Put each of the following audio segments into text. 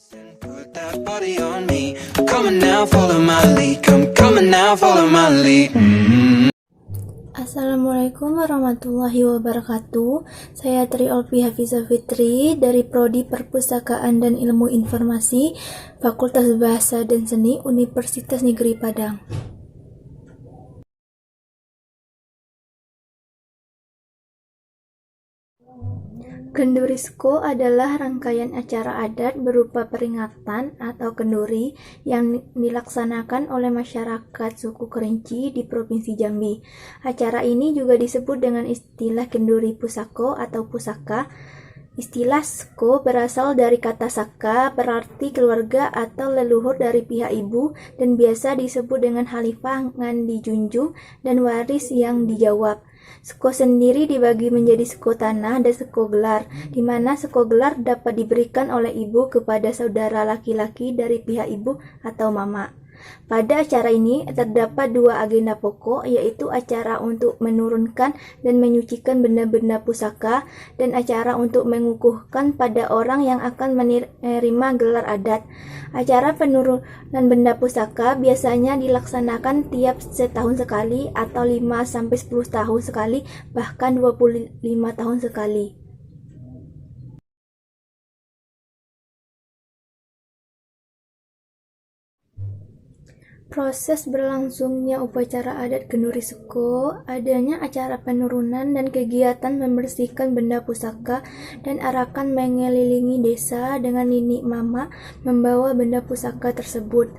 Put that body on me. Come on now, follow my lead. Come on now, follow my lead. Assalamualaikum warahmatullahi wabarakatuh. Saya Tri Olpi Hafizah Fitri dari Prodi Perpustakaan dan Ilmu Informasi Fakultas Bahasa dan Seni Universitas Negeri Padang. Kendurisko adalah rangkaian acara adat berupa peringatan atau kenduri yang dilaksanakan oleh masyarakat suku Kerinci di Provinsi Jambi. Acara ini juga disebut dengan istilah kenduri pusako atau pusaka. Istilah sko berasal dari kata saka, berarti keluarga atau leluhur dari pihak ibu, dan biasa disebut dengan halifah yang dijunjung dan waris yang dijawab. Sko sendiri dibagi menjadi sko tanah dan sko gelar, di mana sko gelar dapat diberikan oleh ibu kepada saudara laki-laki dari pihak ibu atau mama. Pada acara ini terdapat dua agenda pokok, yaitu acara untuk menurunkan dan menyucikan benda-benda pusaka dan acara untuk mengukuhkan pada orang yang akan menerima gelar adat. Acara penurunan benda pusaka biasanya dilaksanakan tiap setahun sekali atau 5-10 tahun sekali, bahkan 25 tahun sekali. Proses berlangsungnya upacara adat Kendurisko, adanya acara penurunan dan kegiatan membersihkan benda pusaka dan arakan mengelilingi desa dengan nini mama membawa benda pusaka tersebut.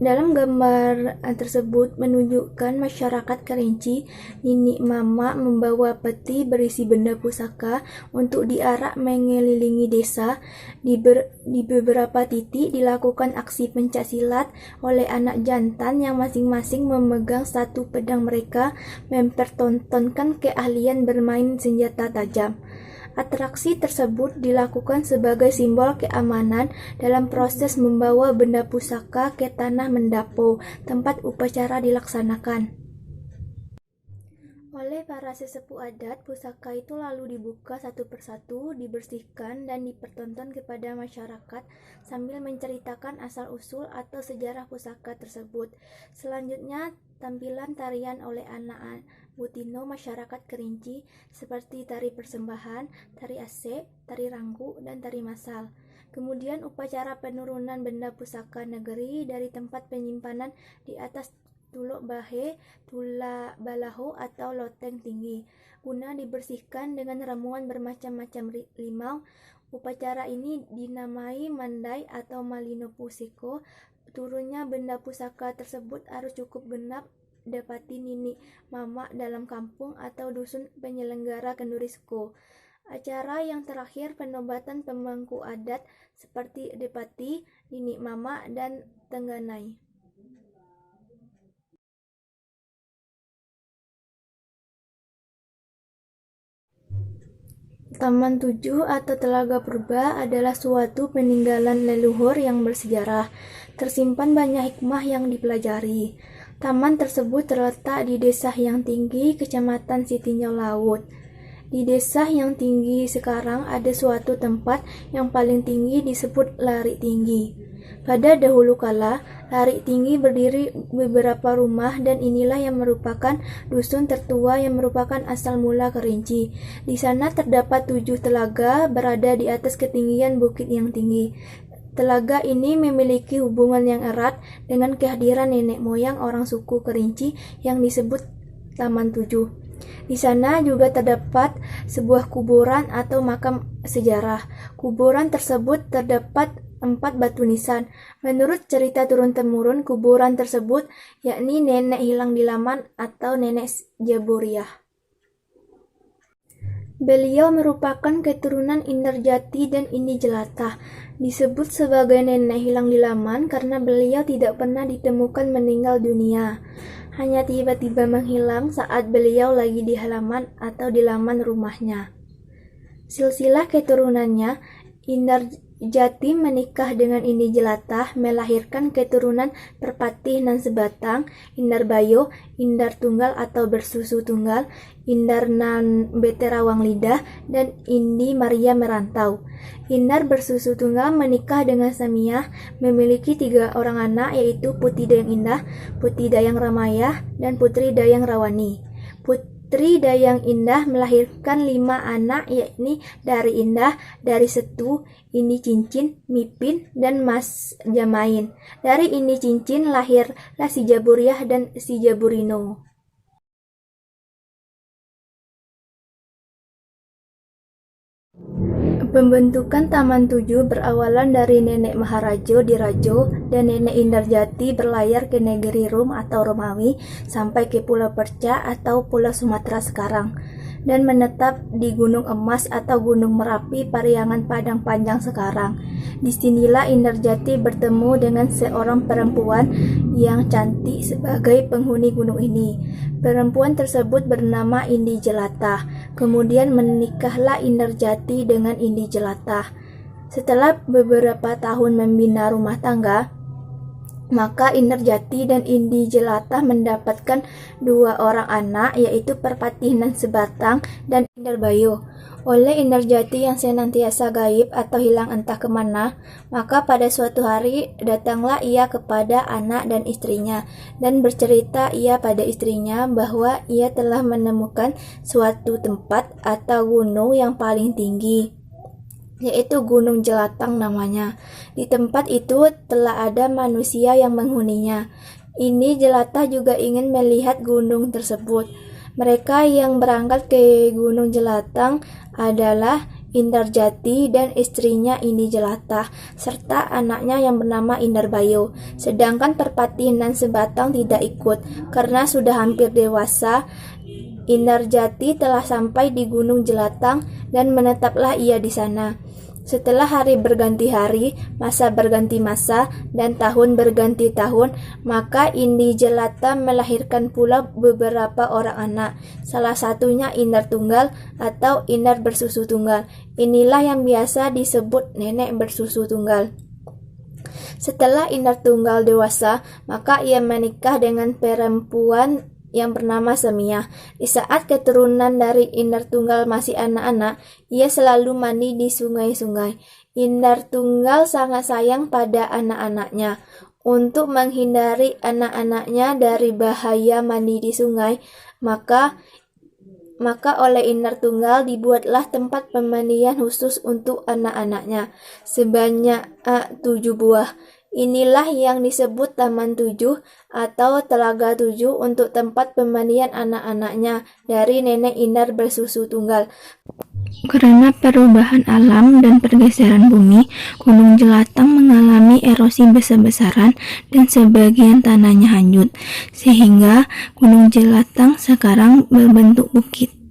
Dalam gambar tersebut menunjukkan masyarakat Kerinci, nini mama membawa peti berisi benda pusaka untuk diarak mengelilingi desa. Di beberapa titik dilakukan aksi pencaksilat oleh anak jantan yang masing-masing memegang satu pedang mereka, mempertontonkan keahlian bermain senjata tajam. Atraksi tersebut dilakukan sebagai simbol keamanan dalam proses membawa benda pusaka ke tanah Mendapo, tempat upacara dilaksanakan. Oleh para sesepuh adat, pusaka itu lalu dibuka satu persatu, dibersihkan, dan dipertonton kepada masyarakat sambil menceritakan asal-usul atau sejarah pusaka tersebut. Selanjutnya, tampilan tarian oleh anak Butino masyarakat Kerinci seperti tari persembahan, tari asek, tari rangku, dan tari masal. Kemudian upacara penurunan benda pusaka negeri dari tempat penyimpanan di atas tulok bahe, tula balaho atau loteng tinggi, guna dibersihkan dengan ramuan bermacam-macam limau. Upacara ini dinamai mandai atau malino pusiko. Turunnya benda pusaka tersebut harus cukup genap dapati nini mama dalam kampung atau dusun penyelenggara Kendurisko. Acara yang terakhir penobatan pemangku adat seperti Depati, nini mama, dan tengganai. Taman Tujuh atau Telaga Purba adalah suatu peninggalan leluhur yang bersejarah. Tersimpan banyak hikmah yang dipelajari. Taman tersebut terletak di Desa Yang Tinggi, Kecamatan Sitinjau Laut. Di Desa Yang Tinggi sekarang ada suatu tempat yang paling tinggi disebut Larik Tinggi. Pada dahulu kala, Larik Tinggi berdiri beberapa rumah dan inilah yang merupakan dusun tertua yang merupakan asal mula Kerinci. Di sana terdapat 7 telaga berada di atas ketinggian bukit yang tinggi. Telaga ini memiliki hubungan yang erat dengan kehadiran nenek moyang orang suku Kerinci yang disebut Taman Tujuh. Di sana juga terdapat sebuah kuburan atau makam sejarah. Kuburan tersebut terdapat 4 batu nisan. Menurut cerita turun-temurun kuburan tersebut, yakni nenek hilang di Laman atau nenek Jaburiah. Beliau merupakan keturunan Indarjati dan Indi Jelatah. Disebut sebagai nenek hilang di Laman karena beliau tidak pernah ditemukan meninggal dunia. Hanya tiba-tiba menghilang saat beliau lagi di halaman atau di laman rumahnya. Silsilah keturunannya, Jati menikah dengan Indi Jelatah melahirkan keturunan Perpatih nan sebatang, Indar Bayo, Indar Tunggal atau bersusu tunggal, Indar nan beterawang lidah, dan Indi Maria merantau. Indar bersusu tunggal menikah dengan Samiah, memiliki 3 orang anak yaitu Putih Dayang Indah, Putih Dayang Ramayah, dan Putri Dayang Rawani. Putri Dayang Indah melahirkan 5 anak, yakni Dari Indah, Dari Setu, Indi Cincin, Mipin, dan Mas Jamain. Dari Indi Cincin lahirlah si Jaburiah dan si Jaburino. Pembentukan Taman Tujuh berawalan dari Nenek Maharajo di Rajo dan Nenek Indarjati berlayar ke negeri Rum atau Romawi sampai ke Pulau Perca atau Pulau Sumatera sekarang, dan menetap di Gunung Emas atau Gunung Merapi Pariangan Padang Panjang sekarang. Disinilah Indarjati bertemu dengan seorang perempuan yang cantik sebagai penghuni gunung ini. Perempuan tersebut bernama Indi Jelatah. Kemudian menikahlah Indarjati dengan Indi Jelatah. Setelah beberapa tahun membina rumah tangga, maka Indarjati dan Indi Jelatah mendapatkan 2 orang anak, yaitu Perpatih nan sebatang dan Indar Bayo. Oleh Indarjati yang senantiasa gaib atau hilang entah kemana, maka pada suatu hari datanglah ia kepada anak dan istrinya, dan bercerita ia pada istrinya bahwa ia telah menemukan suatu tempat atau gunung yang paling tinggi, yaitu Gunung Jelatang namanya. Di tempat itu telah ada manusia yang menghuninya. Ini Jelatah juga ingin melihat gunung tersebut. Mereka yang berangkat ke Gunung Jelatang adalah Indarjati dan istrinya Indi Jelatah serta anaknya yang bernama Indar Bayo. Sedangkan Perpatih nan sebatang tidak ikut karena sudah hampir dewasa. Indarjati telah sampai di Gunung Jelatang dan menetaplah ia di sana. Setelah hari berganti hari, masa berganti masa, dan tahun berganti tahun, maka Indi Jelatah melahirkan pula beberapa orang anak. Salah satunya Indar Tunggal atau Indar bersusu tunggal. Inilah yang biasa disebut nenek bersusu tunggal. Setelah Indar Tunggal dewasa, maka ia menikah dengan perempuan yang bernama Samiah. Di saat keturunan dari Indar Tunggal masih anak-anak, ia selalu mandi di sungai-sungai. Indar Tunggal sangat sayang pada anak-anaknya. Untuk menghindari anak-anaknya dari bahaya mandi di sungai, maka oleh Indar Tunggal dibuatlah tempat pemandian khusus untuk anak-anaknya sebanyak 7 buah. Inilah yang disebut Taman Tujuh atau Telaga Tujuh untuk tempat pemandian anak-anaknya dari Nenek Indar bersusu tunggal. Karena perubahan alam dan pergeseran bumi, Gunung Jelatang mengalami erosi besar-besaran dan sebagian tanahnya hanyut, sehingga Gunung Jelatang sekarang berbentuk bukit.